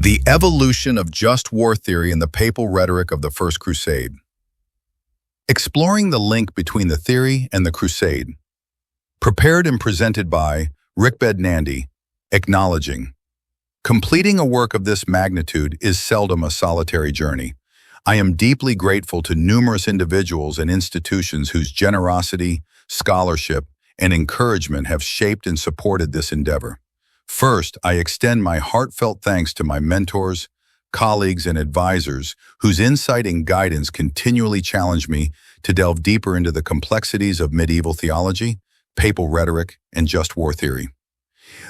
The Evolution of Just War Theory in the Papal Rhetoric of the First Crusade. Exploring the link between the theory and the Crusade. Prepared and presented by Rickbed Nandi, acknowledging. Completing a work of this magnitude is seldom a solitary journey. I am deeply grateful to numerous individuals and institutions whose generosity, scholarship, and encouragement have shaped and supported this endeavor. First, I extend my heartfelt thanks to my mentors, colleagues, and advisors whose insight and guidance continually challenge me to delve deeper into the complexities of medieval theology, papal rhetoric, and just war theory.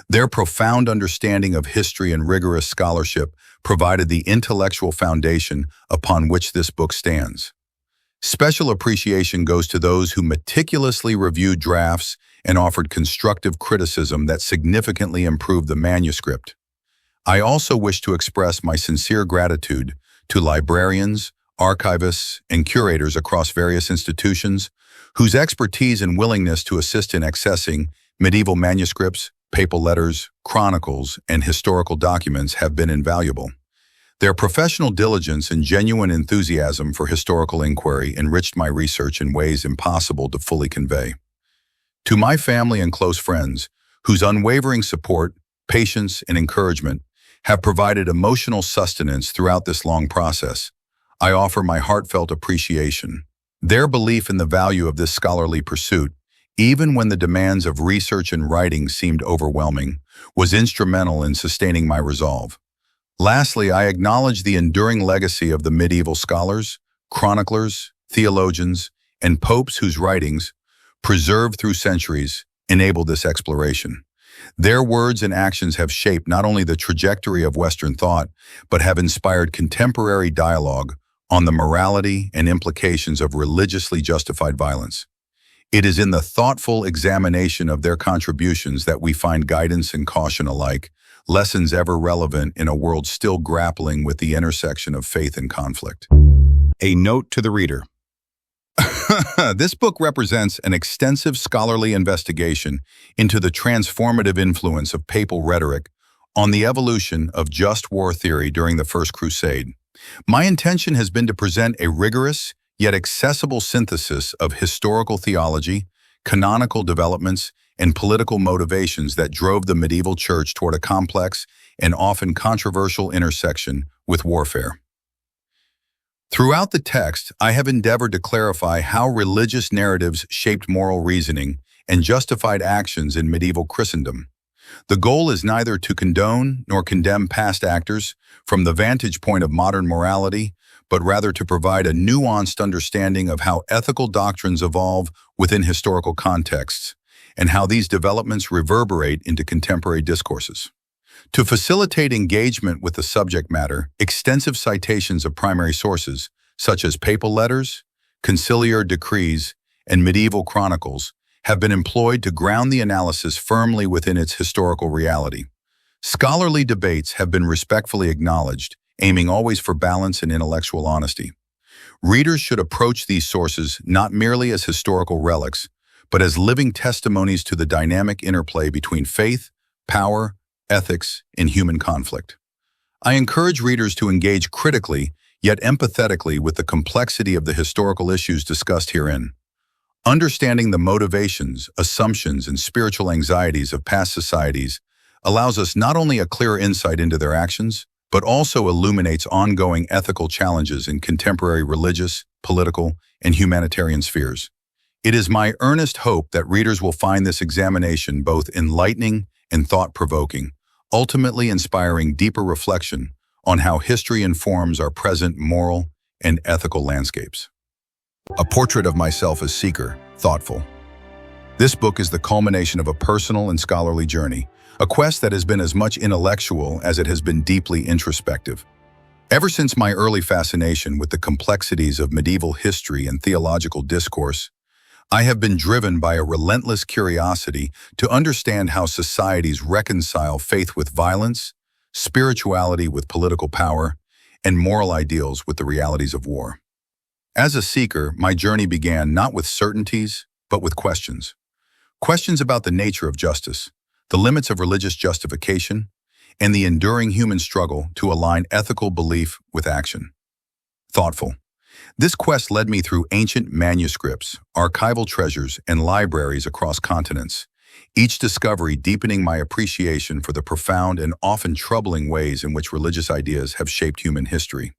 Their profound understanding of history and rigorous scholarship provided the intellectual foundation upon which this book stands. Special appreciation goes to those who meticulously reviewed drafts and offered constructive criticism that significantly improved the manuscript. I also wish to express my sincere gratitude to librarians, archivists, and curators across various institutions whose expertise and willingness to assist in accessing medieval manuscripts, papal letters, chronicles, and historical documents have been invaluable. Their professional diligence and genuine enthusiasm for historical inquiry enriched my research in ways impossible to fully convey. To my family and close friends, whose unwavering support, patience, and encouragement have provided emotional sustenance throughout this long process, I offer my heartfelt appreciation. Their belief in the value of this scholarly pursuit, even when the demands of research and writing seemed overwhelming, was instrumental in sustaining my resolve. Lastly, I acknowledge the enduring legacy of the medieval scholars, chroniclers, theologians, and popes whose writings, preserved through centuries, enabled this exploration. Their words and actions have shaped not only the trajectory of Western thought, but have inspired contemporary dialogue on the morality and implications of religiously justified violence. It is in the thoughtful examination of their contributions that we find guidance and caution alike, lessons ever relevant in a world still grappling with the intersection of faith and conflict. A note to the reader. This book represents an extensive scholarly investigation into the transformative influence of papal rhetoric on the evolution of just war theory during the First Crusade. My intention has been to present a rigorous, yet accessible synthesis of historical theology, canonical developments, and political motivations that drove the medieval church toward a complex and often controversial intersection with warfare. Throughout the text, I have endeavored to clarify how religious narratives shaped moral reasoning and justified actions in medieval Christendom. The goal is neither to condone nor condemn past actors from the vantage point of modern morality, but rather to provide a nuanced understanding of how ethical doctrines evolve within historical contexts, and how these developments reverberate into contemporary discourses. To facilitate engagement with the subject matter, extensive citations of primary sources, such as papal letters, conciliar decrees, and medieval chronicles, have been employed to ground the analysis firmly within its historical reality. Scholarly debates have been respectfully acknowledged, aiming always for balance and intellectual honesty. Readers should approach these sources not merely as historical relics, but as living testimonies to the dynamic interplay between faith, power, ethics, and human conflict. I encourage readers to engage critically, yet empathetically with the complexity of the historical issues discussed herein. Understanding the motivations, assumptions, and spiritual anxieties of past societies allows us not only a clearer insight into their actions, but also illuminates ongoing ethical challenges in contemporary religious, political, and humanitarian spheres. It is my earnest hope that readers will find this examination both enlightening and thought-provoking, ultimately inspiring deeper reflection on how history informs our present moral and ethical landscapes. A portrait of myself as seeker, thoughtful. This book is the culmination of a personal and scholarly journey, a quest that has been as much intellectual as it has been deeply introspective. Ever since my early fascination with the complexities of medieval history and theological discourse, I have been driven by a relentless curiosity to understand how societies reconcile faith with violence, spirituality with political power, and moral ideals with the realities of war. As a seeker, my journey began not with certainties, but with questions. Questions about the nature of justice, the limits of religious justification, and the enduring human struggle to align ethical belief with action. Thoughtful. This quest led me through ancient manuscripts, archival treasures, and libraries across continents, each discovery deepening my appreciation for the profound and often troubling ways in which religious ideas have shaped human history.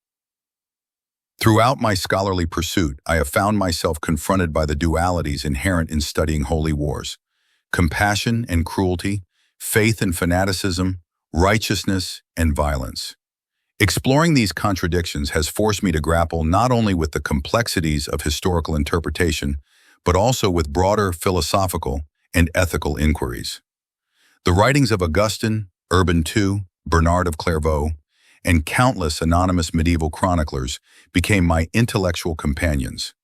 Throughout my scholarly pursuit, I have found myself confronted by the dualities inherent in studying holy wars: compassion and cruelty, faith and fanaticism, righteousness and violence. Exploring these contradictions has forced me to grapple not only with the complexities of historical interpretation, but also with broader philosophical and ethical inquiries. The writings of Augustine, Urban II, Bernard of Clairvaux, and countless anonymous medieval chroniclers became my intellectual companions,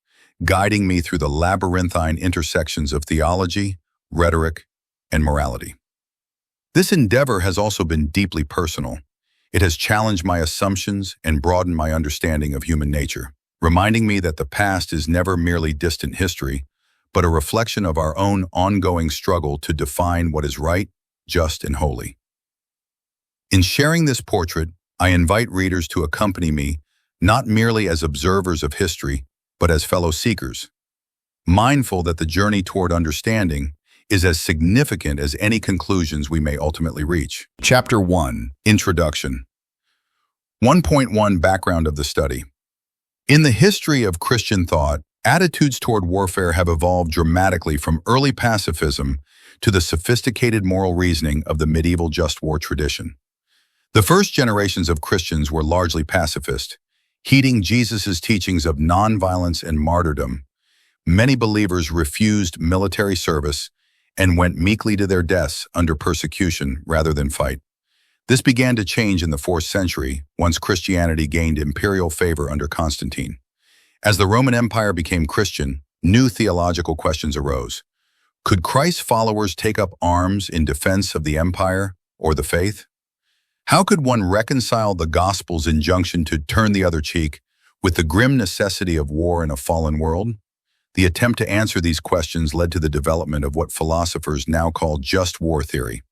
guiding me through the labyrinthine intersections of theology, rhetoric, and morality. This endeavor has also been deeply personal. It has challenged my assumptions and broadened my understanding of human nature, reminding me that the past is never merely distant history, but a reflection of our own ongoing struggle to define what is right, just, and holy. In sharing this portrait, I invite readers to accompany me not merely as observers of history, but as fellow seekers, mindful that the journey toward understanding is as significant as any conclusions we may ultimately reach. Chapter 1. Introduction. 1.1 Background of the study. In the history of Christian thought, attitudes toward warfare have evolved dramatically from early pacifism to the sophisticated moral reasoning of the medieval just war tradition. The first generations of Christians were largely pacifist, heeding Jesus' teachings of nonviolence and martyrdom. Many believers refused military service and went meekly to their deaths under persecution rather than fight. This began to change in the 4th century, once Christianity gained imperial favor under Constantine. As the Roman Empire became Christian, new theological questions arose. Could Christ's followers take up arms in defense of the empire or the faith? How could one reconcile the gospel's injunction to turn the other cheek with the grim necessity of war in a fallen world? The attempt to answer these questions led to the development of what philosophers now call just war theory,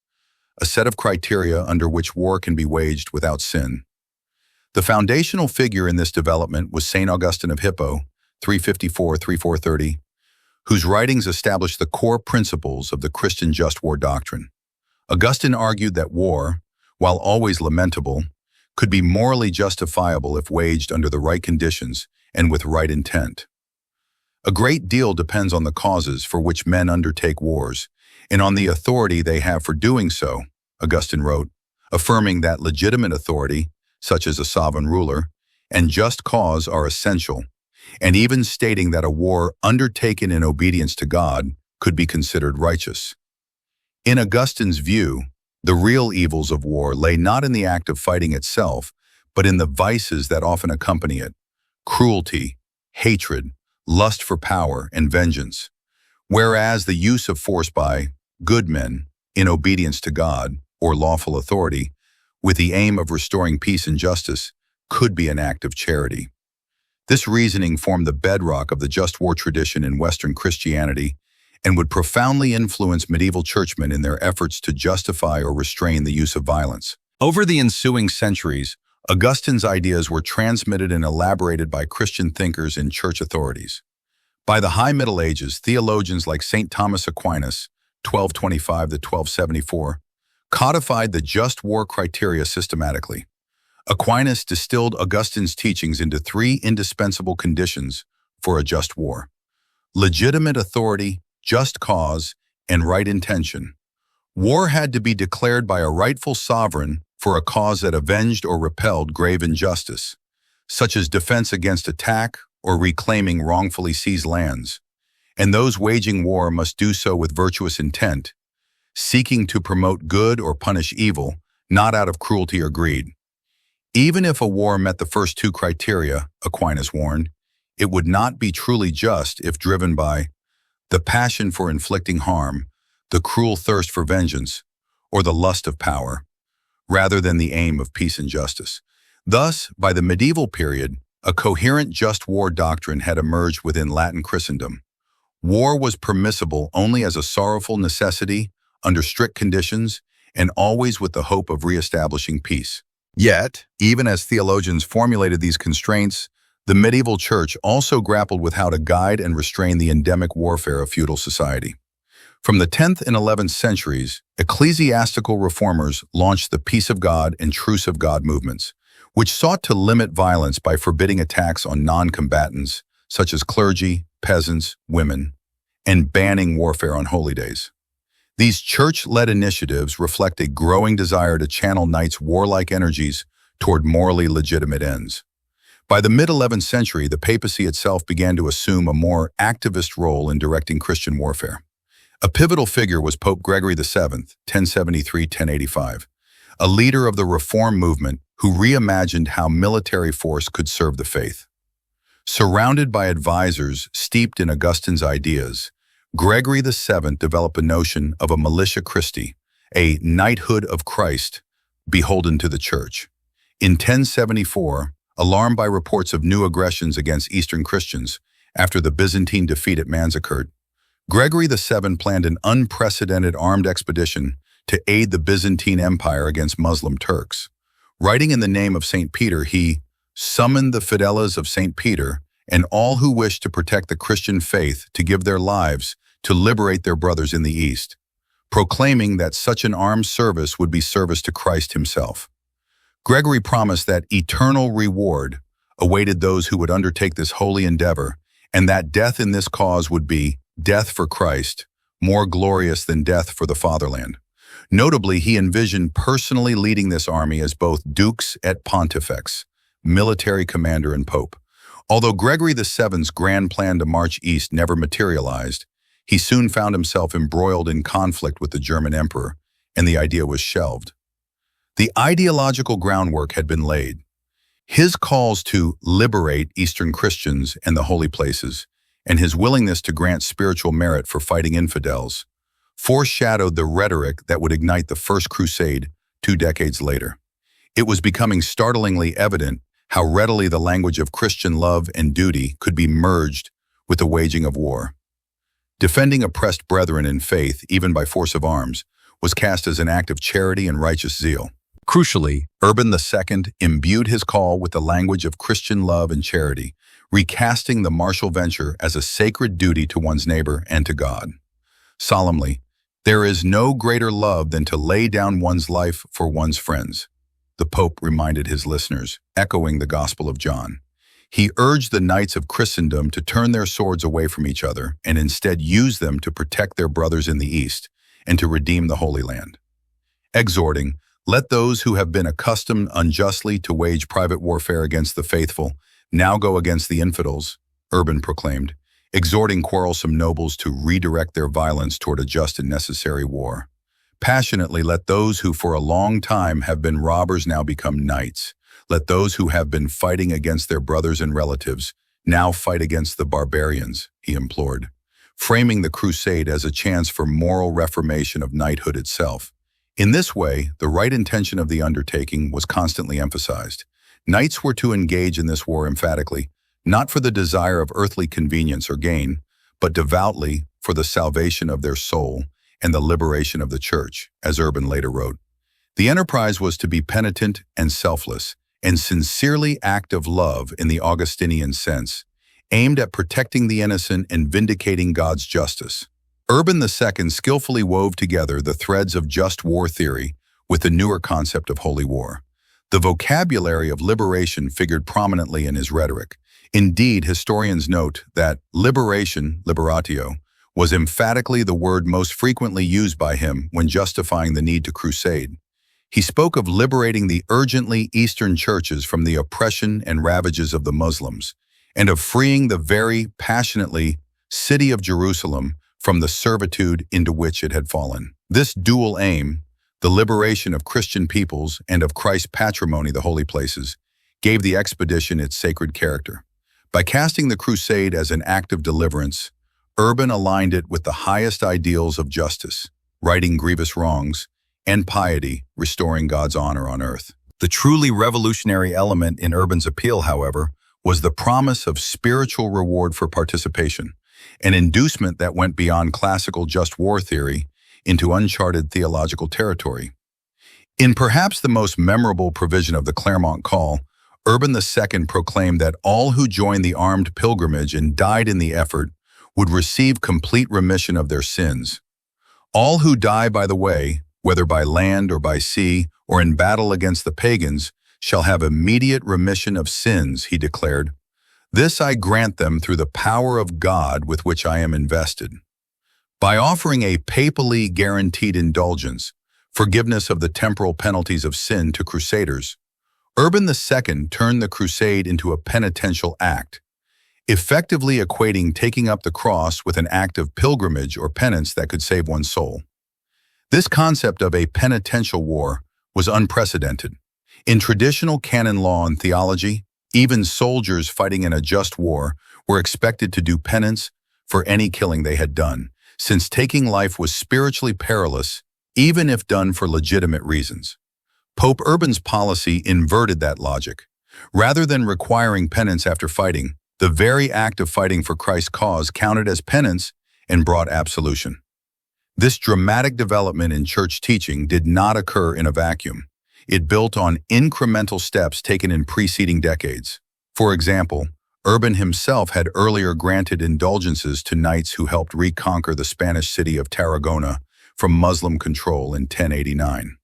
a set of criteria under which war can be waged without sin. The foundational figure in this development was St. Augustine of Hippo, 354–430, whose writings established the core principles of the Christian just war doctrine. Augustine argued that war, while always lamentable, could be morally justifiable if waged under the right conditions and with right intent. A great deal depends on the causes for which men undertake wars, and on the authority they have for doing so, Augustine wrote, affirming that legitimate authority, such as a sovereign ruler, and just cause are essential, and even stating that a war undertaken in obedience to God could be considered righteous. In Augustine's view, the real evils of war lay not in the act of fighting itself, but in the vices that often accompany it: cruelty, hatred, lust for power, and vengeance. Whereas the use of force by good men, in obedience to God or lawful authority, with the aim of restoring peace and justice, could be an act of charity. This reasoning formed the bedrock of the just war tradition in Western Christianity and would profoundly influence medieval churchmen in their efforts to justify or restrain the use of violence. Over the ensuing centuries, Augustine's ideas were transmitted and elaborated by Christian thinkers and church authorities. By the High Middle Ages, theologians like St. Thomas Aquinas, 1225–1274, codified the just war criteria systematically. Aquinas distilled Augustine's teachings into 3 indispensable conditions for a just war: legitimate authority, just cause, and right intention. War had to be declared by a rightful sovereign for a cause that avenged or repelled grave injustice, such as defense against attack or reclaiming wrongfully seized lands. And those waging war must do so with virtuous intent, seeking to promote good or punish evil, not out of cruelty or greed. Even if a war met the first 2 criteria, Aquinas warned, it would not be truly just if driven by the passion for inflicting harm, the cruel thirst for vengeance, or the lust of power, rather than the aim of peace and justice. Thus, by the medieval period, a coherent just war doctrine had emerged within Latin Christendom. War was permissible only as a sorrowful necessity, under strict conditions, and always with the hope of reestablishing peace. Yet, even as theologians formulated these constraints, the medieval church also grappled with how to guide and restrain the endemic warfare of feudal society. From the 10th and 11th centuries, ecclesiastical reformers launched the Peace of God and Truce of God movements, which sought to limit violence by forbidding attacks on non-combatants, such as clergy, peasants, women, and banning warfare on holy days. These church-led initiatives reflect a growing desire to channel knights' warlike energies toward morally legitimate ends. By the mid-11th century, the papacy itself began to assume a more activist role in directing Christian warfare. A pivotal figure was Pope Gregory VII, 1073-1085, a leader of the Reform movement who reimagined how military force could serve the faith. Surrounded by advisors steeped in Augustine's ideas, Gregory VII developed a notion of a militia Christi, a knighthood of Christ, beholden to the Church. In 1074, alarmed by reports of new aggressions against Eastern Christians after the Byzantine defeat at Manzikert, Gregory VII planned an unprecedented armed expedition to aid the Byzantine Empire against Muslim Turks. Writing in the name of St. Peter, he summoned the fideles of St. Peter and all who wished to protect the Christian faith to give their lives to liberate their brothers in the East, proclaiming that such an armed service would be service to Christ himself. Gregory promised that eternal reward awaited those who would undertake this holy endeavor, and that death in this cause would be death for Christ, more glorious than death for the fatherland. Notably, he envisioned personally leading this army as both dux et pontifex, military commander and pope. Although Gregory VII's grand plan to march east never materialized, he soon found himself embroiled in conflict with the German emperor, and the idea was shelved. The ideological groundwork had been laid. His calls to liberate Eastern Christians and the holy places, and his willingness to grant spiritual merit for fighting infidels, foreshadowed the rhetoric that would ignite the First Crusade 2 decades later. It was becoming startlingly evident how readily the language of Christian love and duty could be merged with the waging of war. Defending oppressed brethren in faith, even by force of arms, was cast as an act of charity and righteous zeal. Crucially, Urban II imbued his call with the language of Christian love and charity, recasting the martial venture as a sacred duty to one's neighbor and to God. Solemnly, "There is no greater love than to lay down one's life for one's friends," the Pope reminded his listeners, echoing the Gospel of John. He urged the knights of Christendom to turn their swords away from each other and instead use them to protect their brothers in the East and to redeem the Holy Land. Exhorting, "Let those who have been accustomed unjustly to wage private warfare against the faithful now go against the infidels," Urban proclaimed, exhorting quarrelsome nobles to redirect their violence toward a just and necessary war. Passionately, "Let those who for a long time have been robbers now become knights. Let those who have been fighting against their brothers and relatives now fight against the barbarians," he implored, framing the crusade as a chance for moral reformation of knighthood itself. In this way, the right intention of the undertaking was constantly emphasized. Knights were to engage in this war emphatically, not for the desire of earthly convenience or gain, but devoutly for the salvation of their soul and the liberation of the Church, as Urban later wrote. The enterprise was to be penitent and selfless, and sincerely active love in the Augustinian sense, aimed at protecting the innocent and vindicating God's justice. Urban II skillfully wove together the threads of just war theory with the newer concept of holy war. The vocabulary of liberation figured prominently in his rhetoric. Indeed, historians note that liberation, liberatio, was emphatically the word most frequently used by him when justifying the need to crusade. He spoke of liberating the urgently Eastern churches from the oppression and ravages of the Muslims, and of freeing the very passionately city of Jerusalem from the servitude into which it had fallen. This dual aim, the liberation of Christian peoples and of Christ's patrimony, the holy places, gave the expedition its sacred character. By casting the crusade as an act of deliverance, Urban aligned it with the highest ideals of justice, righting grievous wrongs, and piety, restoring God's honor on earth. The truly revolutionary element in Urban's appeal, however, was the promise of spiritual reward for participation, an inducement that went beyond classical just war theory into uncharted theological territory. In perhaps the most memorable provision of the Claremont Call, Urban II proclaimed that all who joined the armed pilgrimage and died in the effort would receive complete remission of their sins. All who die by the way, whether by land or by sea, or in battle against the pagans, shall have immediate remission of sins, he declared. This I grant them through the power of God with which I am invested. By offering a papally guaranteed indulgence, forgiveness of the temporal penalties of sin to crusaders, Urban II turned the crusade into a penitential act, effectively equating taking up the cross with an act of pilgrimage or penance that could save one's soul. This concept of a penitential war was unprecedented. In traditional canon law and theology, even soldiers fighting in a just war were expected to do penance for any killing they had done, since taking life was spiritually perilous, even if done for legitimate reasons. Pope Urban's policy inverted that logic. Rather than requiring penance after fighting, the very act of fighting for Christ's cause counted as penance and brought absolution. This dramatic development in church teaching did not occur in a vacuum. It built on incremental steps taken in preceding decades. For example, Urban himself had earlier granted indulgences to knights who helped reconquer the Spanish city of Tarragona from Muslim control in 1089.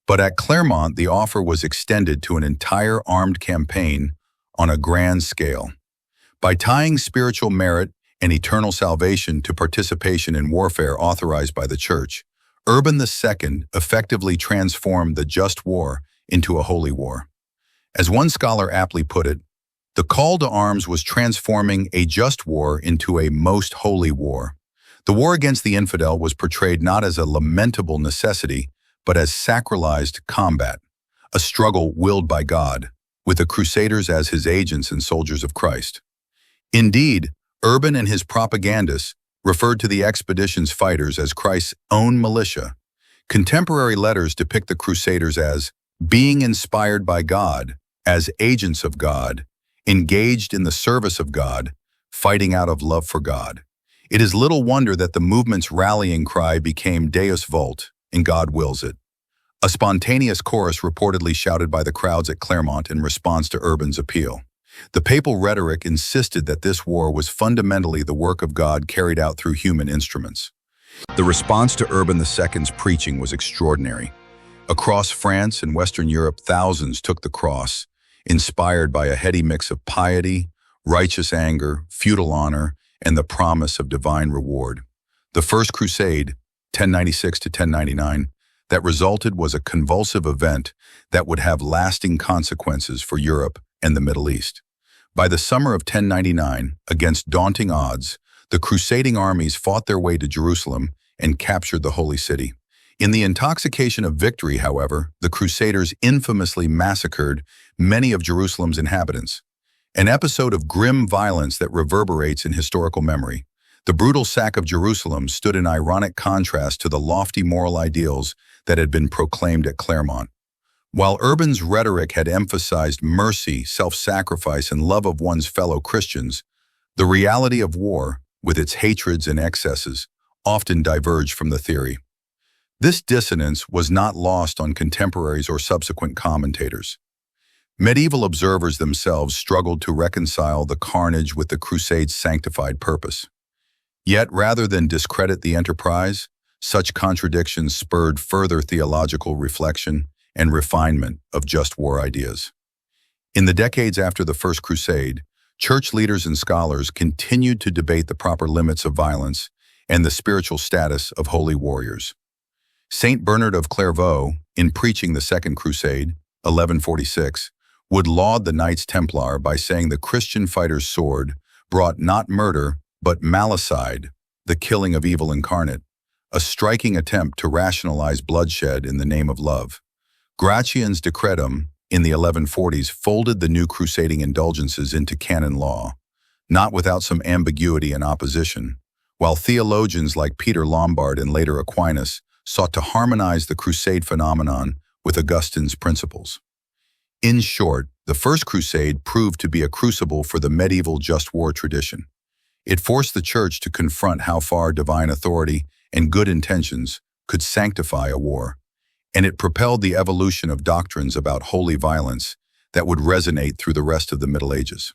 But at Claremont, the offer was extended to an entire armed campaign on a grand scale. By tying spiritual merit and eternal salvation to participation in warfare authorized by the Church, Urban II effectively transformed the just war into a holy war. As one scholar aptly put it, the call to arms was transforming a just war into a most holy war. The war against the infidel was portrayed not as a lamentable necessity, but as sacralized combat, a struggle willed by God, with the Crusaders as his agents and soldiers of Christ. Indeed, Urban and his propagandists referred to the expedition's fighters as Christ's own militia. Contemporary letters depict the Crusaders as being inspired by God, as agents of God, engaged in the service of God, fighting out of love for God. It is little wonder that the movement's rallying cry became Deus Vult, and God wills it. A spontaneous chorus reportedly shouted by the crowds at Claremont in response to Urban's appeal. The Papal Rhetoric insisted that this war was fundamentally the work of God carried out through human instruments. The response to Urban II's preaching was extraordinary. Across France and Western Europe, thousands took the cross, inspired by a heady mix of piety, righteous anger, feudal honor, and the promise of divine reward. The First Crusade, 1096 to 1099, that resulted was a convulsive event that would have lasting consequences for Europe and the Middle East. By the summer of 1099, against daunting odds, the crusading armies fought their way to Jerusalem and captured the Holy City. In the intoxication of victory, however, the Crusaders infamously massacred many of Jerusalem's inhabitants. An episode of grim violence that reverberates in historical memory. The brutal sack of Jerusalem stood in ironic contrast to the lofty moral ideals that had been proclaimed at Claremont. While Urban's rhetoric had emphasized mercy, self-sacrifice, and love of one's fellow Christians, the reality of war, with its hatreds and excesses, often diverged from the theory. This dissonance was not lost on contemporaries or subsequent commentators. Medieval observers themselves struggled to reconcile the carnage with the Crusade's sanctified purpose. Yet, rather than discredit the enterprise, such contradictions spurred further theological reflection and refinement of just war ideas. In the decades after the First Crusade, church leaders and scholars continued to debate the proper limits of violence and the spiritual status of holy warriors. Saint Bernard of Clairvaux, in preaching the Second Crusade, 1146, would laud the Knights Templar by saying the Christian fighter's sword brought not murder, but malicide, the killing of evil incarnate, a striking attempt to rationalize bloodshed in the name of love. Gratian's Decretum, in the 1140s, folded the new crusading indulgences into canon law, not without some ambiguity and opposition, while theologians like Peter Lombard and later Aquinas sought to harmonize the crusade phenomenon with Augustine's principles. In short, the First Crusade proved to be a crucible for the medieval just war tradition. It forced the Church to confront how far divine authority and good intentions could sanctify a war, and it propelled the evolution of doctrines about holy violence that would resonate through the rest of the Middle Ages.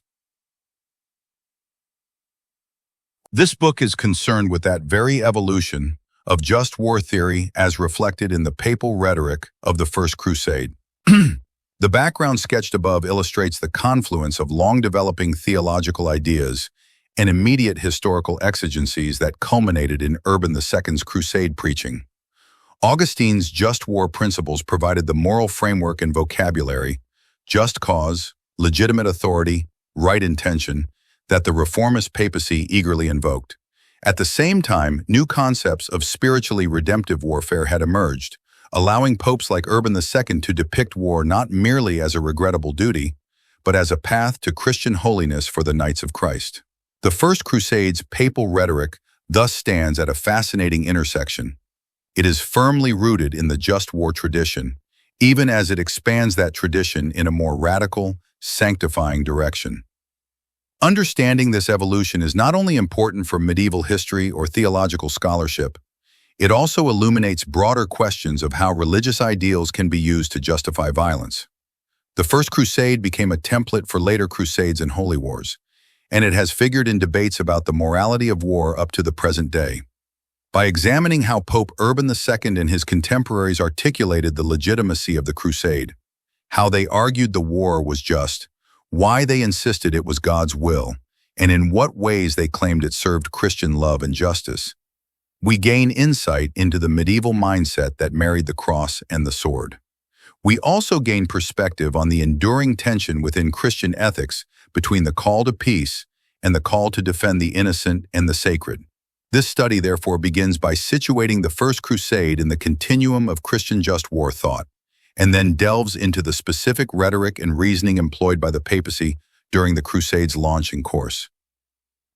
This book is concerned with that very evolution of just war theory as reflected in the papal rhetoric of the First Crusade. The background sketched above illustrates the confluence of long-developing theological ideas and immediate historical exigencies that culminated in Urban II's crusade preaching. Augustine's just war principles provided the moral framework and vocabulary, just cause, legitimate authority, right intention, that the reformist papacy eagerly invoked. At the same time, new concepts of spiritually redemptive warfare had emerged, allowing popes like Urban II to depict war not merely as a regrettable duty, but as a path to Christian holiness for the Knights of Christ. The First Crusade's papal rhetoric thus stands at a fascinating intersection. It is firmly rooted in the just war tradition, even as it expands that tradition in a more radical, sanctifying direction. Understanding this evolution is not only important for medieval history or theological scholarship, it also illuminates broader questions of how religious ideals can be used to justify violence. The First Crusade became a template for later crusades and holy wars, and it has figured in debates about the morality of war up to the present day. By examining how Pope Urban II and his contemporaries articulated the legitimacy of the crusade, how they argued the war was just, why they insisted it was God's will, and in what ways they claimed it served Christian love and justice, we gain insight into the medieval mindset that married the cross and the sword. We also gain perspective on the enduring tension within Christian ethics between the call to peace and the call to defend the innocent and the sacred. This study, therefore, begins by situating the First Crusade in the continuum of Christian just war thought, and then delves into the specific rhetoric and reasoning employed by the papacy during the Crusade's launching course.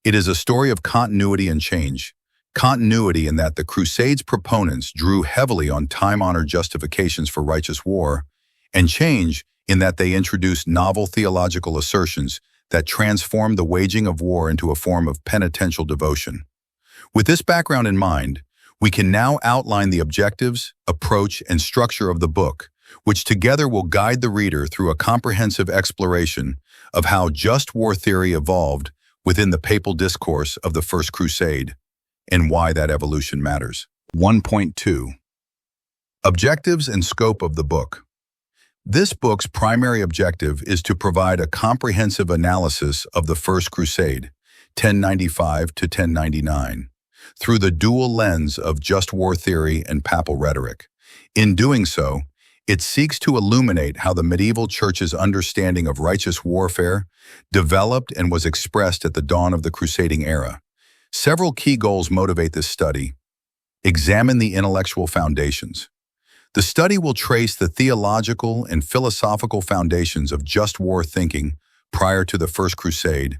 It is a story of continuity and change. Continuity in that the Crusade's proponents drew heavily on time-honored justifications for righteous war, and change in that they introduced novel theological assertions that transformed the waging of war into a form of penitential devotion. With this background in mind, we can now outline the objectives, approach, and structure of the book, which together will guide the reader through a comprehensive exploration of how just war theory evolved within the papal discourse of the First Crusade, and why that evolution matters. 1.2. Objectives and scope of the book. This book's primary objective is to provide a comprehensive analysis of the First Crusade, 1095 to 1099, through the dual lens of just war theory and papal rhetoric. In doing so, it seeks to illuminate how the medieval church's understanding of righteous warfare developed and was expressed at the dawn of the crusading era. Several key goals motivate this study. Examine the intellectual foundations. The study will trace the theological and philosophical foundations of just war thinking prior to the First Crusade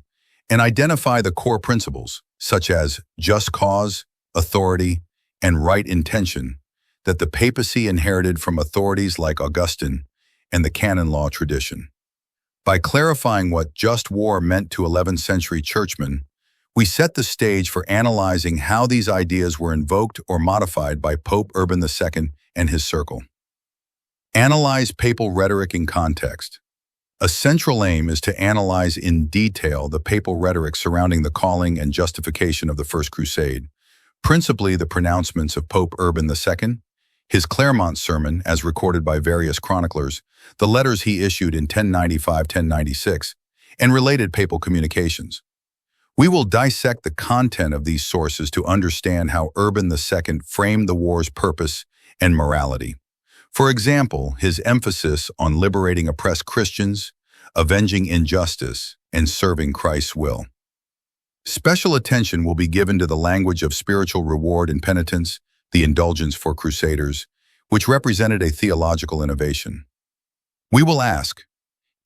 and identify the core principles, such as just cause, authority, and right intention, that the papacy inherited from authorities like Augustine and the canon law tradition. By clarifying what just war meant to 11th century churchmen, we set the stage for analyzing how these ideas were invoked or modified by Pope Urban II and his circle. Analyze papal rhetoric in context. A central aim is to analyze in detail the papal rhetoric surrounding the calling and justification of the First Crusade, principally the pronouncements of Pope Urban II, his Claremont sermon as recorded by various chroniclers, the letters he issued in 1095-1096, and related papal communications. We will dissect the content of these sources to understand how Urban II framed the war's purpose and morality. For example, his emphasis on liberating oppressed Christians, avenging injustice, and serving Christ's will. Special attention will be given to the language of spiritual reward and penitence, the indulgence for crusaders, which represented a theological innovation. We will ask,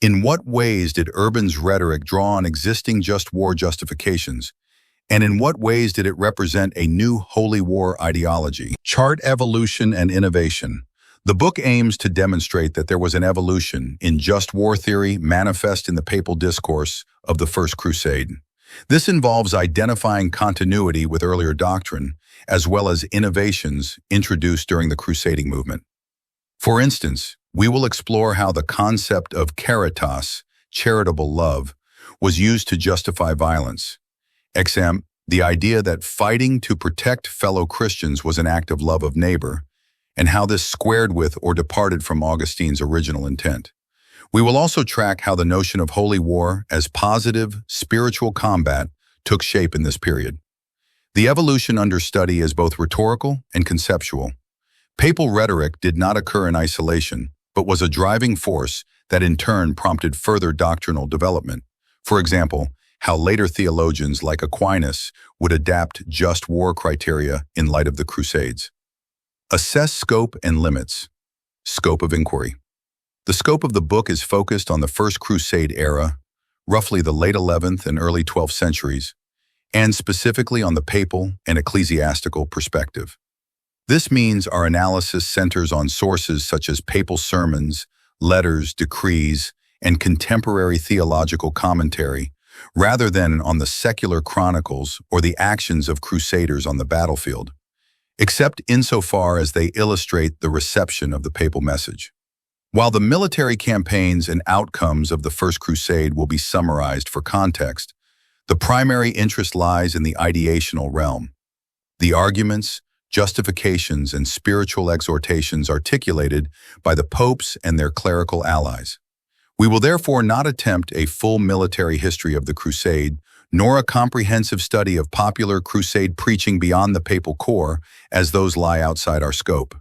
in what ways did Urban's rhetoric draw on existing just war justifications, and in what ways did it represent a new holy war ideology? Chart evolution and innovation. The book aims to demonstrate that there was an evolution in just war theory manifest in the papal discourse of the First Crusade. This involves identifying continuity with earlier doctrine, as well as innovations introduced during the crusading movement. For instance, we will explore how the concept of caritas, charitable love, was used to justify violence. The idea that fighting to protect fellow Christians was an act of love of neighbor, and how this squared with or departed from Augustine's original intent. We will also track how the notion of holy war as positive, spiritual combat took shape in this period. The evolution under study is both rhetorical and conceptual. Papal rhetoric did not occur in isolation, but was a driving force that in turn prompted further doctrinal development. For example, how later theologians like Aquinas would adapt just war criteria in light of the Crusades. Assess scope and limits. Scope of inquiry. The scope of the book is focused on the First Crusade era, roughly the late 11th and early 12th centuries, and specifically on the papal and ecclesiastical perspective. This means our analysis centers on sources such as papal sermons, letters, decrees, and contemporary theological commentary, rather than on the secular chronicles or the actions of crusaders on the battlefield, except insofar as they illustrate the reception of the papal message. While the military campaigns and outcomes of the First Crusade will be summarized for context, the primary interest lies in the ideational realm. The arguments, justifications, and spiritual exhortations articulated by the popes and their clerical allies. We will therefore not attempt a full military history of the Crusade, nor a comprehensive study of popular Crusade preaching beyond the papal core, as those lie outside our scope.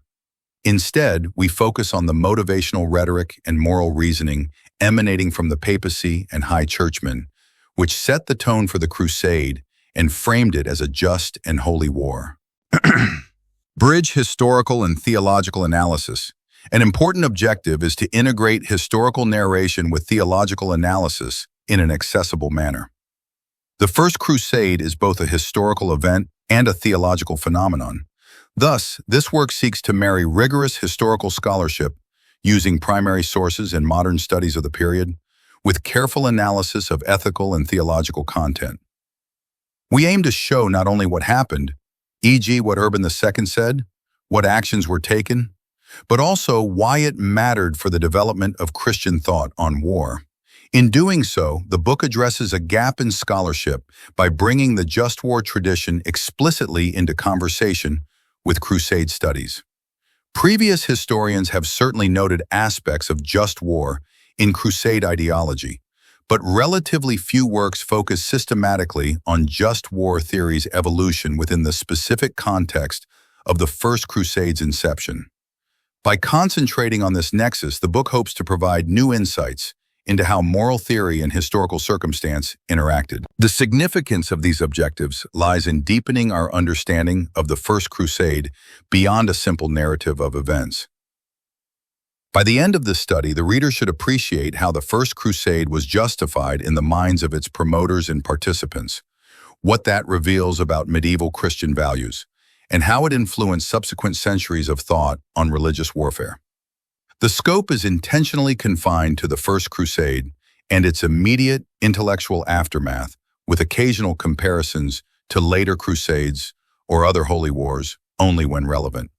Instead, we focus on the motivational rhetoric and moral reasoning emanating from the papacy and high churchmen, which set the tone for the Crusade and framed it as a just and holy war. Bridge historical and theological analysis. An important objective is to integrate historical narration with theological analysis in an accessible manner. The First Crusade is both a historical event and a theological phenomenon. Thus, this work seeks to marry rigorous historical scholarship, using primary sources and modern studies of the period, with careful analysis of ethical and theological content. We aim to show not only what happened, e.g. what Urban II said, what actions were taken, but also why it mattered for the development of Christian thought on war. In doing so, the book addresses a gap in scholarship by bringing the just war tradition explicitly into conversation with Crusade studies. Previous historians have certainly noted aspects of just war in Crusade ideology, but relatively few works focus systematically on just war theory's evolution within the specific context of the First Crusade's inception. By concentrating on this nexus, the book hopes to provide new insights into how moral theory and historical circumstance interacted. The significance of these objectives lies in deepening our understanding of the First Crusade beyond a simple narrative of events. By the end of this study, the reader should appreciate how the First Crusade was justified in the minds of its promoters and participants, what that reveals about medieval Christian values, and how it influenced subsequent centuries of thought on religious warfare. The scope is intentionally confined to the First Crusade and its immediate intellectual aftermath, with occasional comparisons to later crusades or other holy wars only when relevant.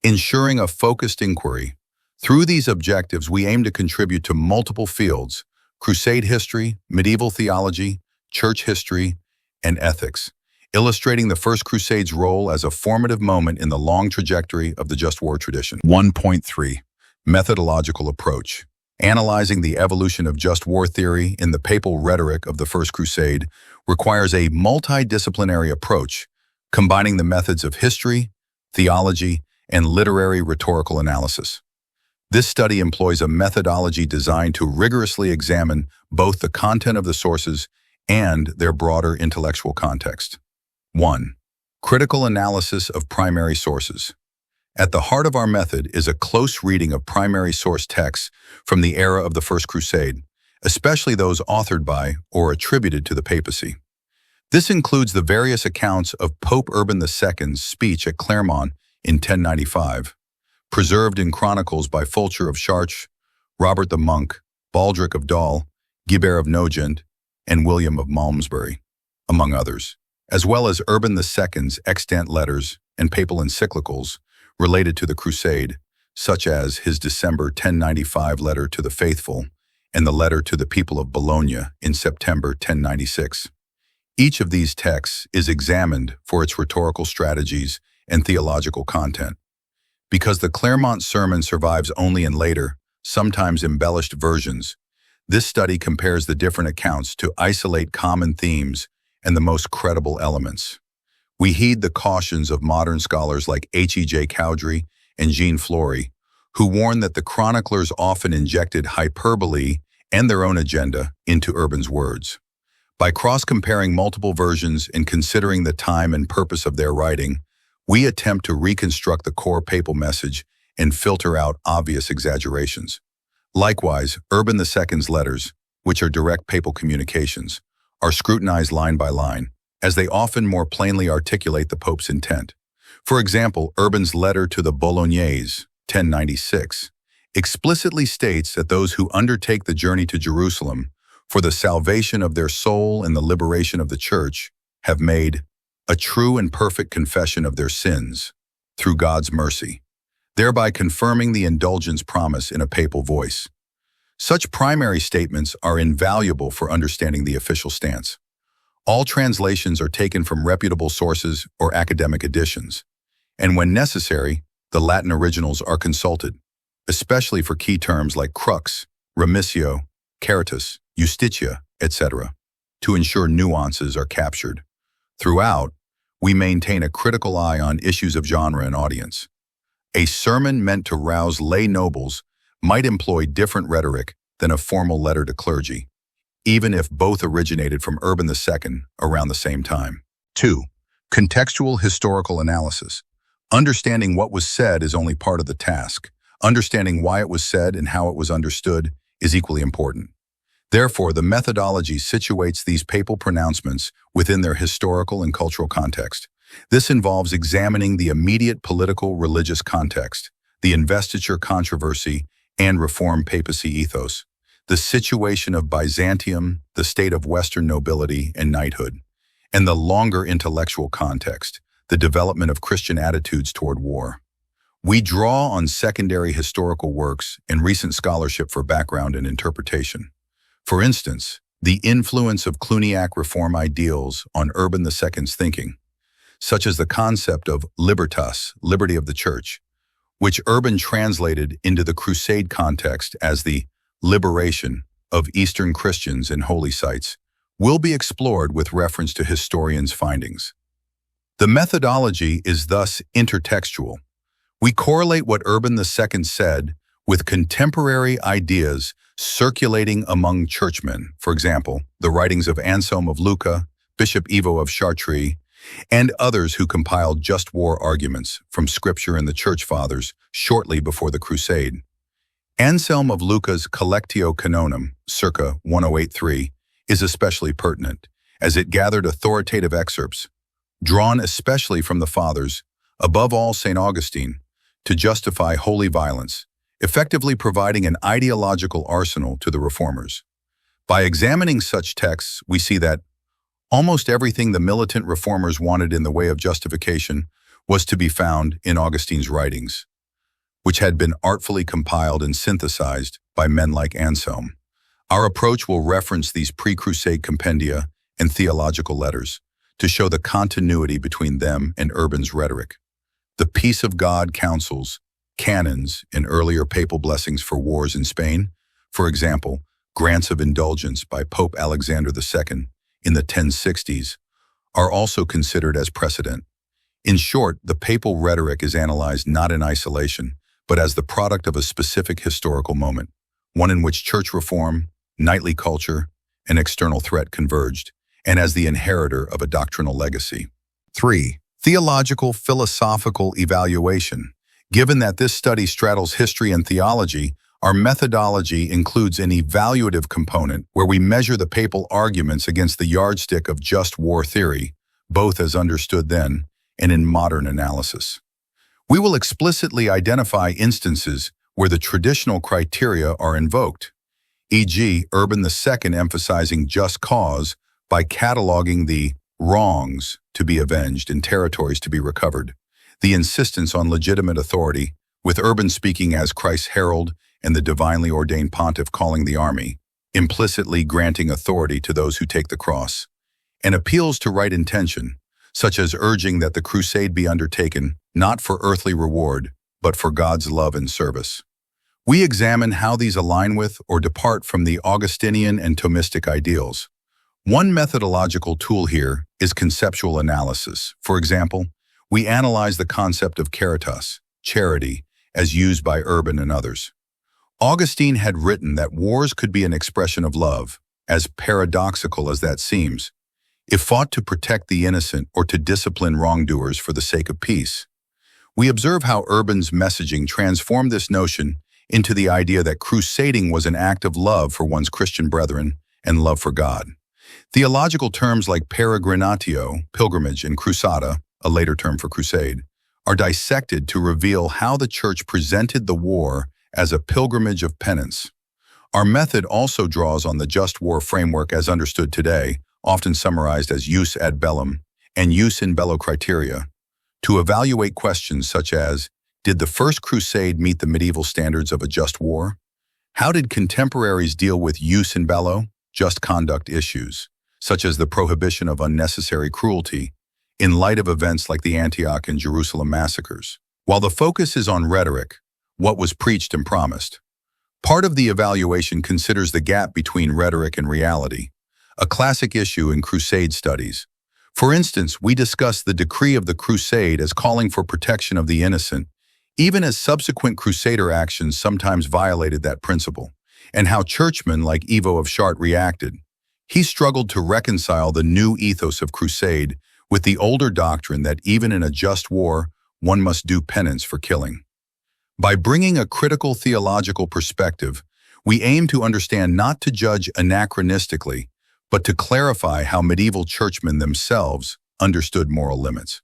Ensuring a focused inquiry. Through these objectives, we aim to contribute to multiple fields: crusade history, medieval theology, church history, and ethics, illustrating the First Crusade's role as a formative moment in the long trajectory of the just war tradition. 1.3. Methodological approach. Analyzing the evolution of just war theory in the papal rhetoric of the First Crusade requires a multidisciplinary approach, combining the methods of history, theology, and literary rhetorical analysis. This study employs a methodology designed to rigorously examine both the content of the sources and their broader intellectual context. 1. Critical analysis of primary sources. At the heart of our method is a close reading of primary source texts from the era of the First Crusade, especially those authored by or attributed to the papacy. This includes the various accounts of Pope Urban II's speech at Clermont in 1095, preserved in chronicles by Fulcher of Chartres, Robert the Monk, Baldric of Dol, Guibert of Nogent, and William of Malmesbury, among others, as well as Urban II's extant letters and papal encyclicals related to the Crusade, such as his December 1095 letter to the faithful and the letter to the people of Bologna in September 1096. Each of these texts is examined for its rhetorical strategies and theological content. Because the Claremont sermon survives only in later, sometimes embellished versions, this study compares the different accounts to isolate common themes and the most credible elements. We heed the cautions of modern scholars like H.E.J. Cowdery and Jean Flory, who warn that the chroniclers often injected hyperbole and their own agenda into Urban's words. By cross-comparing multiple versions and considering the time and purpose of their writing, we attempt to reconstruct the core papal message and filter out obvious exaggerations. Likewise, Urban II's letters, which are direct papal communications, are scrutinized line by line, as they often more plainly articulate the Pope's intent. For example, Urban's letter to the Bolognese, 1096, explicitly states that those who undertake the journey to Jerusalem for the salvation of their soul and the liberation of the Church have made a true and perfect confession of their sins through God's mercy, thereby confirming the indulgence promise in a papal voice. Such primary statements are invaluable for understanding the official stance. All translations are taken from reputable sources or academic editions, and when necessary, the Latin originals are consulted, especially for key terms like crux, remissio, caritas, justitia, etc., to ensure nuances are captured. Throughout, we maintain a critical eye on issues of genre and audience. A sermon meant to rouse lay nobles might employ different rhetoric than a formal letter to clergy, even if both originated from Urban II around the same time. 2. Contextual historical analysis. Understanding what was said is only part of the task. Understanding why it was said and how it was understood is equally important. Therefore, the methodology situates these papal pronouncements within their historical and cultural context. This involves examining the immediate political religious context, the investiture controversy and Reformed papacy ethos, the situation of Byzantium, the state of Western nobility and knighthood, and the longer intellectual context, the development of Christian attitudes toward war. We draw on secondary historical works and recent scholarship for background and interpretation. For instance, the influence of Cluniac reform ideals on Urban II's thinking, such as the concept of libertas, liberty of the Church, which Urban translated into the Crusade context as the liberation of Eastern Christians in holy sites, will be explored with reference to historians' findings. The methodology is thus intertextual. We correlate what Urban II said with contemporary ideas circulating among churchmen, for example, the writings of Anselm of Lucca, Bishop Ivo of Chartres, and others who compiled just war arguments from Scripture and the Church Fathers shortly before the Crusade. Anselm of Lucca's Collectio Canonum, circa 1083, is especially pertinent, as it gathered authoritative excerpts, drawn especially from the Fathers, above all St. Augustine, to justify holy violence, effectively providing an ideological arsenal to the reformers. By examining such texts, we see that almost everything the militant reformers wanted in the way of justification was to be found in Augustine's writings, which had been artfully compiled and synthesized by men like Anselm. Our approach will reference these pre-Crusade compendia and theological letters to show the continuity between them and Urban's rhetoric. The peace of God counsels, canons, and earlier papal blessings for wars in Spain, for example, grants of indulgence by Pope Alexander II in the 1060s, are also considered as precedent. In short, the papal rhetoric is analyzed not in isolation, but as the product of a specific historical moment, one in which church reform, knightly culture, and external threat converged, and as the inheritor of a doctrinal legacy. 3. Theological philosophical evaluation. Given that this study straddles history and theology, our methodology includes an evaluative component where we measure the papal arguments against the yardstick of just war theory, both as understood then and in modern analysis. We will explicitly identify instances where the traditional criteria are invoked, e.g., Urban II emphasizing just cause by cataloging the wrongs to be avenged and territories to be recovered, the insistence on legitimate authority with Urban speaking as Christ's herald and the divinely ordained pontiff calling the army, implicitly granting authority to those who take the cross, and appeals to right intention, such as urging that the crusade be undertaken not for earthly reward, but for God's love and service. We examine how these align with or depart from the Augustinian and Thomistic ideals. One methodological tool here is conceptual analysis. For example, we analyze the concept of caritas, charity, as used by Urban and others. Augustine had written that wars could be an expression of love, as paradoxical as that seems, if fought to protect the innocent or to discipline wrongdoers for the sake of peace. We observe how Urban's messaging transformed this notion into the idea that crusading was an act of love for one's Christian brethren and love for God. Theological terms like peregrinatio, pilgrimage, and crusada, a later term for crusade, are dissected to reveal how the Church presented the war as a pilgrimage of penance. Our method also draws on the just war framework as understood today, often summarized as jus ad bellum and jus in bello criteria, to evaluate questions such as, did the First Crusade meet the medieval standards of a just war? How did contemporaries deal with jus in bello, just conduct issues, such as the prohibition of unnecessary cruelty, in light of events like the Antioch and Jerusalem massacres? While the focus is on rhetoric, what was preached and promised, part of the evaluation considers the gap between rhetoric and reality, a classic issue in crusade studies. For instance, we discuss the decree of the crusade as calling for protection of the innocent, even as subsequent crusader actions sometimes violated that principle, and how churchmen like Ivo of Chartres reacted. He struggled to reconcile the new ethos of crusade with the older doctrine that even in a just war, one must do penance for killing. By bringing a critical theological perspective, we aim to understand not to judge anachronistically, but to clarify how medieval churchmen themselves understood moral limits.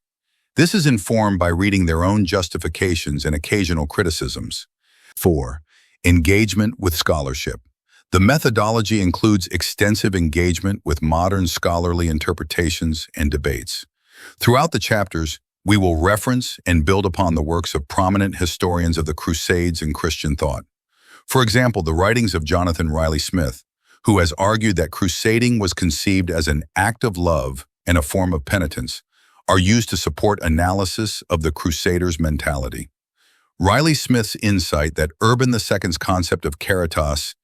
This is informed by reading their own justifications and occasional criticisms. 4. Engagement with scholarship. The methodology includes extensive engagement with modern scholarly interpretations and debates. Throughout the chapters, we will reference and build upon the works of prominent historians of the Crusades and Christian thought. For example, the writings of Jonathan Riley Smith, who has argued that crusading was conceived as an act of love and a form of penitence, are used to support analysis of the Crusaders' mentality. Riley Smith's insight that Urban II's concept of caritas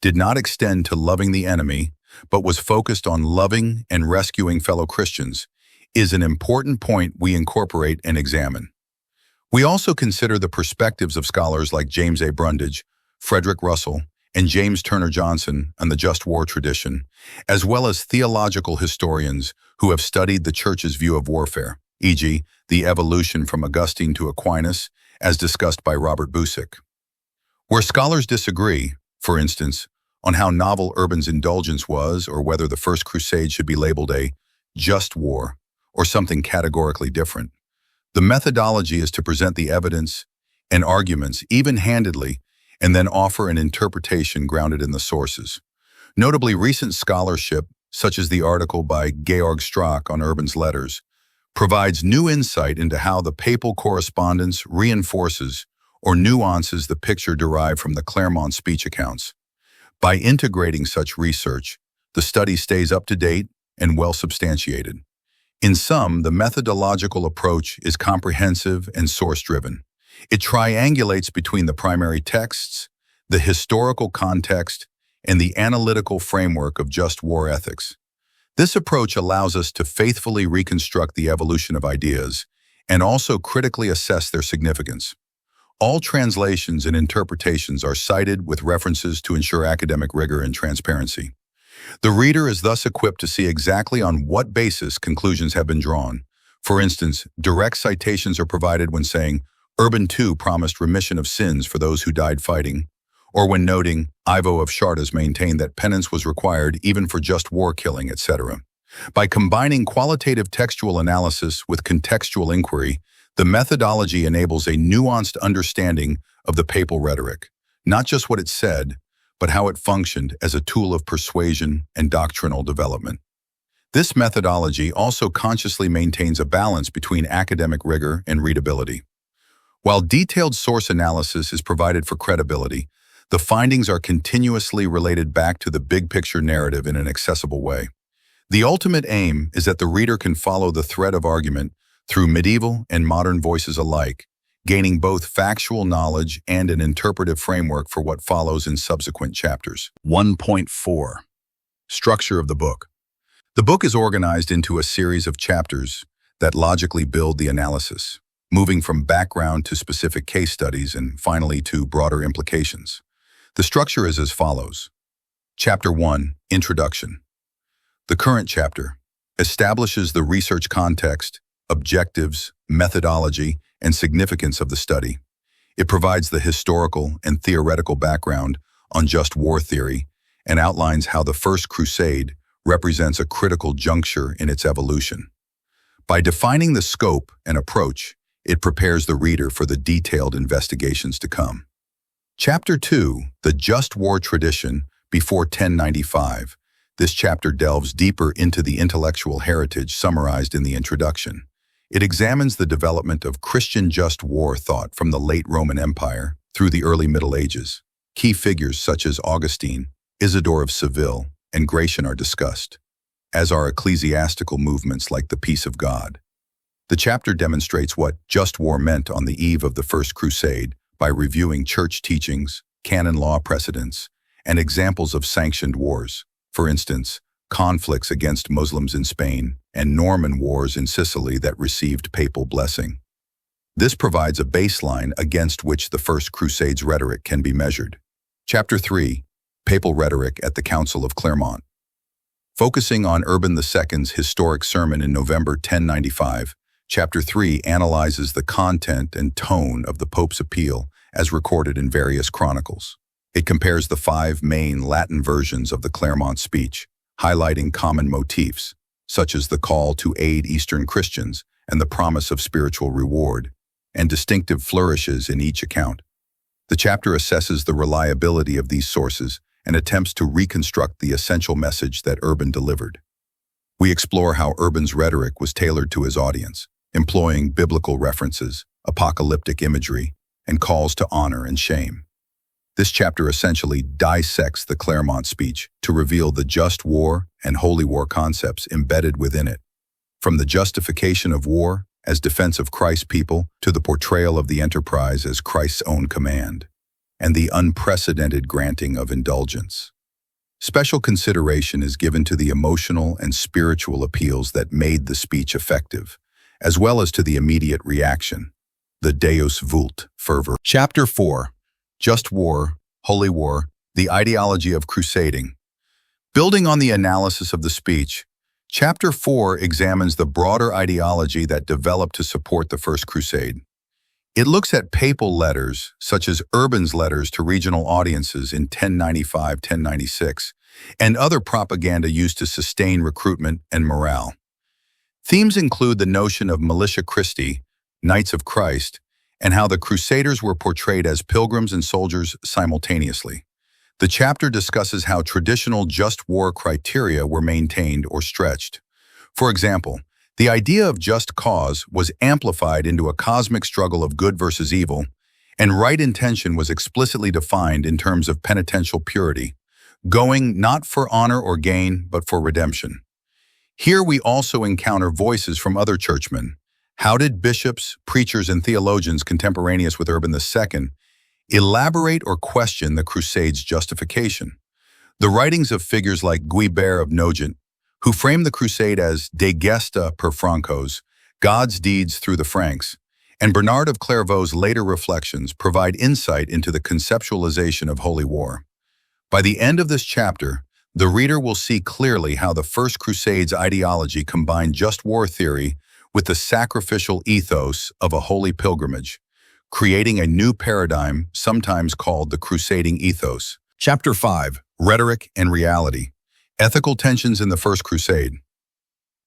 did not extend to loving the enemy, but was focused on loving and rescuing fellow Christians, is an important point we incorporate and examine. We also consider the perspectives of scholars like James A. Brundage, Frederick Russell, and James Turner Johnson on the just war tradition, as well as theological historians who have studied the Church's view of warfare, e.g., the evolution from Augustine to Aquinas, as discussed by Robert Busick. Where scholars disagree, for instance, on how novel Urban's indulgence was or whether the First Crusade should be labeled a just war or something categorically different, the methodology is to present the evidence and arguments even-handedly and then offer an interpretation grounded in the sources. Notably, recent scholarship, such as the article by Georg Strack on Urban's letters, provides new insight into how the papal correspondence reinforces or nuances the picture derived from the Clermont speech accounts. By integrating such research, the study stays up to date and well substantiated. In sum, the methodological approach is comprehensive and source-driven. It triangulates between the primary texts, the historical context, and the analytical framework of just war ethics. This approach allows us to faithfully reconstruct the evolution of ideas and also critically assess their significance. All translations and interpretations are cited with references to ensure academic rigor and transparency. The reader is thus equipped to see exactly on what basis conclusions have been drawn. For instance, direct citations are provided when saying, Urban II promised remission of sins for those who died fighting, or when noting, Ivo of Chartres maintained that penance was required even for just war killing, etc. By combining qualitative textual analysis with contextual inquiry, the methodology enables a nuanced understanding of the papal rhetoric, not just what it said, but how it functioned as a tool of persuasion and doctrinal development. This methodology also consciously maintains a balance between academic rigor and readability. While detailed source analysis is provided for credibility, the findings are continuously related back to the big picture narrative in an accessible way. The ultimate aim is that the reader can follow the thread of argument through medieval and modern voices alike, gaining both factual knowledge and an interpretive framework for what follows in subsequent chapters. 1.4. Structure of the book. The book is organized into a series of chapters that logically build the analysis, moving from background to specific case studies and finally to broader implications. The structure is as follows. Chapter 1, Introduction. The current chapter establishes the research context, objectives, methodology, and significance of the study. It provides the historical and theoretical background on just war theory and outlines how the First Crusade represents a critical juncture in its evolution. By defining the scope and approach, it prepares the reader for the detailed investigations to come. Chapter 2, The Just War Tradition Before 1095. This chapter delves deeper into the intellectual heritage summarized in the introduction. It examines the development of Christian just war thought from the late Roman Empire through the early Middle Ages. Key figures such as Augustine, Isidore of Seville, and Gratian are discussed, as are ecclesiastical movements like the Peace of God. The chapter demonstrates what just war meant on the eve of the First Crusade by reviewing church teachings, canon law precedents, and examples of sanctioned wars. For instance, conflicts against Muslims in Spain and Norman wars in Sicily that received papal blessing. This provides a baseline against which the First Crusade's rhetoric can be measured. Chapter 3, Papal Rhetoric at the Council of Clermont. Focusing on Urban II's historic sermon in November 1095, Chapter 3 analyzes the content and tone of the Pope's appeal as recorded in various chronicles. It compares the 5 main Latin versions of the Clermont speech, highlighting common motifs, such as the call to aid Eastern Christians and the promise of spiritual reward, and distinctive flourishes in each account. The chapter assesses the reliability of these sources and attempts to reconstruct the essential message that Urban delivered. We explore how Urban's rhetoric was tailored to his audience, employing biblical references, apocalyptic imagery, and calls to honor and shame. This chapter essentially dissects the Clermont speech to reveal the just war and holy war concepts embedded within it, from the justification of war as defense of Christ's people to the portrayal of the enterprise as Christ's own command, and the unprecedented granting of indulgence. Special consideration is given to the emotional and spiritual appeals that made the speech effective, as well as to the immediate reaction, the Deus vult fervor. Chapter 4, Just War, Holy War, the Ideology of Crusading. Building on the analysis of the speech, Chapter 4 examines the broader ideology that developed to support the First Crusade. It looks at papal letters, such as Urban's letters to regional audiences in 1095-1096, and other propaganda used to sustain recruitment and morale. Themes include the notion of Militia Christi, Knights of Christ, and how the Crusaders were portrayed as pilgrims and soldiers simultaneously. The chapter discusses how traditional just war criteria were maintained or stretched. For example, the idea of just cause was amplified into a cosmic struggle of good versus evil, and right intention was explicitly defined in terms of penitential purity, going not for honor or gain, but for redemption. Here we also encounter voices from other churchmen. How did bishops, preachers, and theologians contemporaneous with Urban II elaborate or question the Crusade's justification? The writings of figures like Guibert of Nogent, who framed the Crusade as de gesta per Francos, God's deeds through the Franks, and Bernard of Clairvaux's later reflections provide insight into the conceptualization of holy war. By the end of this chapter, the reader will see clearly how the First Crusade's ideology combined just war theory with the sacrificial ethos of a holy pilgrimage, creating a new paradigm sometimes called the crusading ethos. Chapter 5, Rhetoric and Reality. Ethical Tensions in the First Crusade.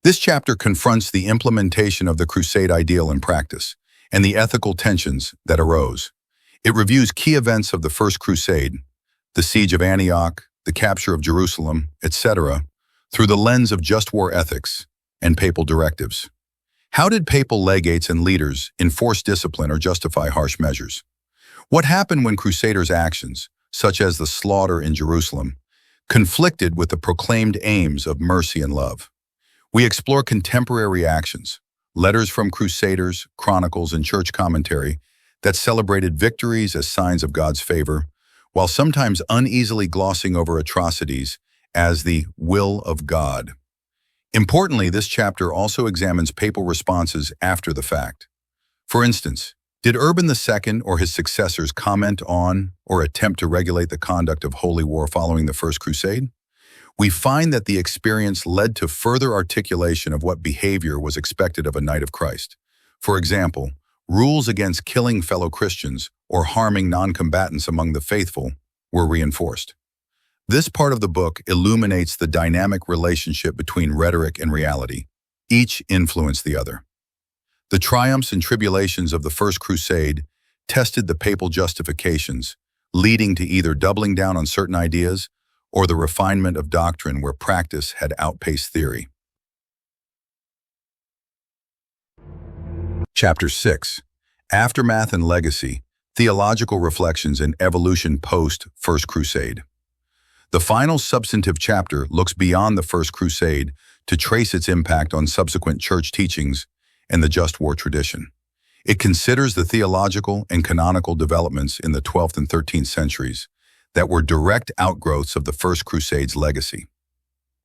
This chapter confronts the implementation of the Crusade ideal in practice and the ethical tensions that arose. It reviews key events of the First Crusade, the siege of Antioch, the capture of Jerusalem, etc., through the lens of just war ethics and papal directives. How did papal legates and leaders enforce discipline or justify harsh measures? What happened when crusaders' actions, such as the slaughter in Jerusalem, conflicted with the proclaimed aims of mercy and love? We explore contemporary actions, letters from crusaders, chronicles, and church commentary that celebrated victories as signs of God's favor, while sometimes uneasily glossing over atrocities as the will of God. Importantly, this chapter also examines papal responses after the fact. For instance, did Urban II or his successors comment on or attempt to regulate the conduct of holy war following the First Crusade? We find that the experience led to further articulation of what behavior was expected of a Knight of Christ. For example, rules against killing fellow Christians or harming non-combatants among the faithful were reinforced. This part of the book illuminates the dynamic relationship between rhetoric and reality. Each influenced the other. The triumphs and tribulations of the First Crusade tested the papal justifications, leading to either doubling down on certain ideas or the refinement of doctrine where practice had outpaced theory. Chapter 6. Aftermath and Legacy, Theological Reflections and Evolution Post-First Crusade. The final substantive chapter looks beyond the First Crusade to trace its impact on subsequent church teachings and the just war tradition. It considers the theological and canonical developments in the 12th and 13th centuries that were direct outgrowths of the First Crusade's legacy.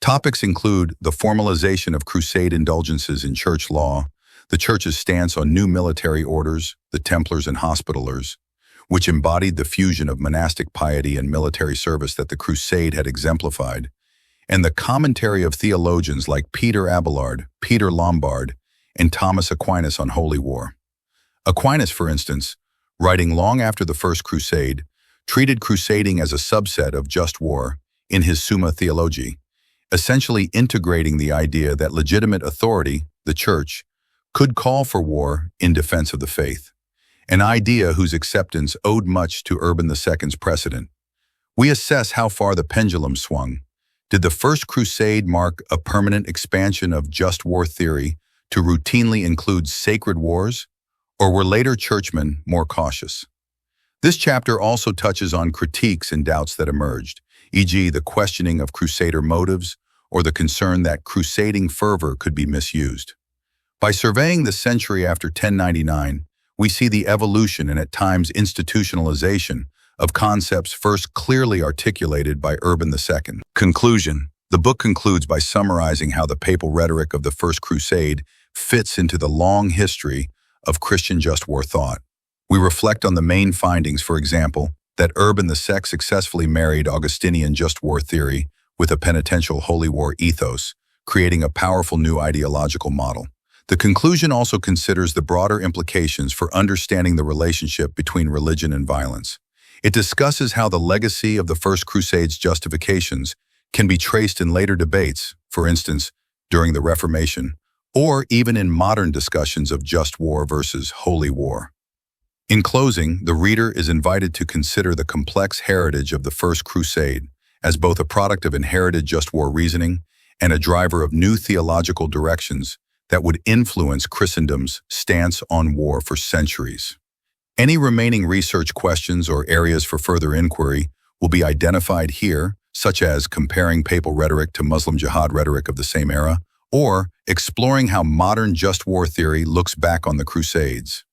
Topics include the formalization of crusade indulgences in church law, the church's stance on new military orders, the Templars and Hospitallers, which embodied the fusion of monastic piety and military service that the crusade had exemplified, and the commentary of theologians like Peter Abelard, Peter Lombard, and Thomas Aquinas on holy war. Aquinas, for instance, writing long after the First Crusade, treated crusading as a subset of just war in his Summa Theologiae, essentially integrating the idea that legitimate authority, the Church, could call for war in defense of the faith, an idea whose acceptance owed much to Urban II's precedent. We assess how far the pendulum swung. Did the First Crusade mark a permanent expansion of just war theory to routinely include sacred wars, or were later churchmen more cautious? This chapter also touches on critiques and doubts that emerged, e.g. the questioning of crusader motives or the concern that crusading fervor could be misused. By surveying the century after 1099, we see the evolution and at times institutionalization of concepts first clearly articulated by Urban II. Conclusion. The book concludes by summarizing how the papal rhetoric of the First Crusade fits into the long history of Christian just war thought. We reflect on the main findings, for example, that Urban II successfully married Augustinian just war theory with a penitential holy war ethos, creating a powerful new ideological model. The conclusion also considers the broader implications for understanding the relationship between religion and violence. It discusses how the legacy of the First Crusade's justifications can be traced in later debates, for instance, during the Reformation, or even in modern discussions of just war versus holy war. In closing, the reader is invited to consider the complex heritage of the First Crusade as both a product of inherited just war reasoning and a driver of new theological directions that would influence Christendom's stance on war for centuries. Any remaining research questions or areas for further inquiry will be identified here, such as comparing papal rhetoric to Muslim jihad rhetoric of the same era, or exploring how modern just war theory looks back on the Crusades.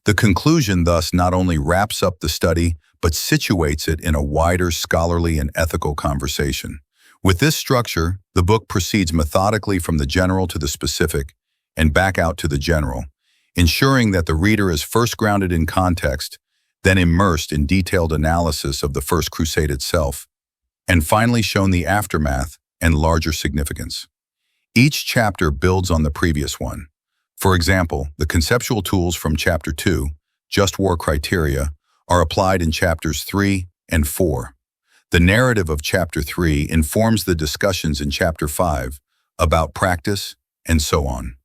The conclusion thus not only wraps up the study, but situates it in a wider scholarly and ethical conversation. With this structure, the book proceeds methodically from the general to the specific and back out to the general, ensuring that the reader is first grounded in context, then immersed in detailed analysis of the First Crusade itself, and finally shown the aftermath and larger significance. Each chapter builds on the previous one. For example, the conceptual tools from Chapter 2, Just War Criteria, are applied in Chapters 3 and 4. The narrative of Chapter 3 informs the discussions in Chapter 5 about practice, and so on.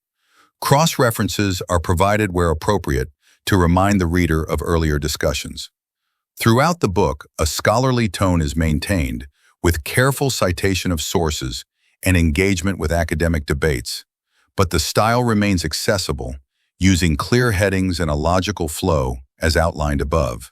Cross-references are provided where appropriate to remind the reader of earlier discussions. Throughout the book, a scholarly tone is maintained, with careful citation of sources and engagement with academic debates, but the style remains accessible, using clear headings and a logical flow as outlined above.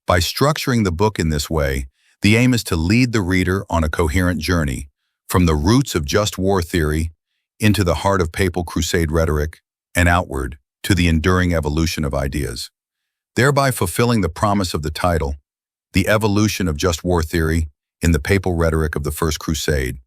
By structuring the book in this way, the aim is to lead the reader on a coherent journey, from the roots of just war theory into the heart of papal crusade rhetoric and outward to the enduring evolution of ideas, thereby fulfilling the promise of the title, The Evolution of Just War Theory in the Papal Rhetoric of the First Crusade.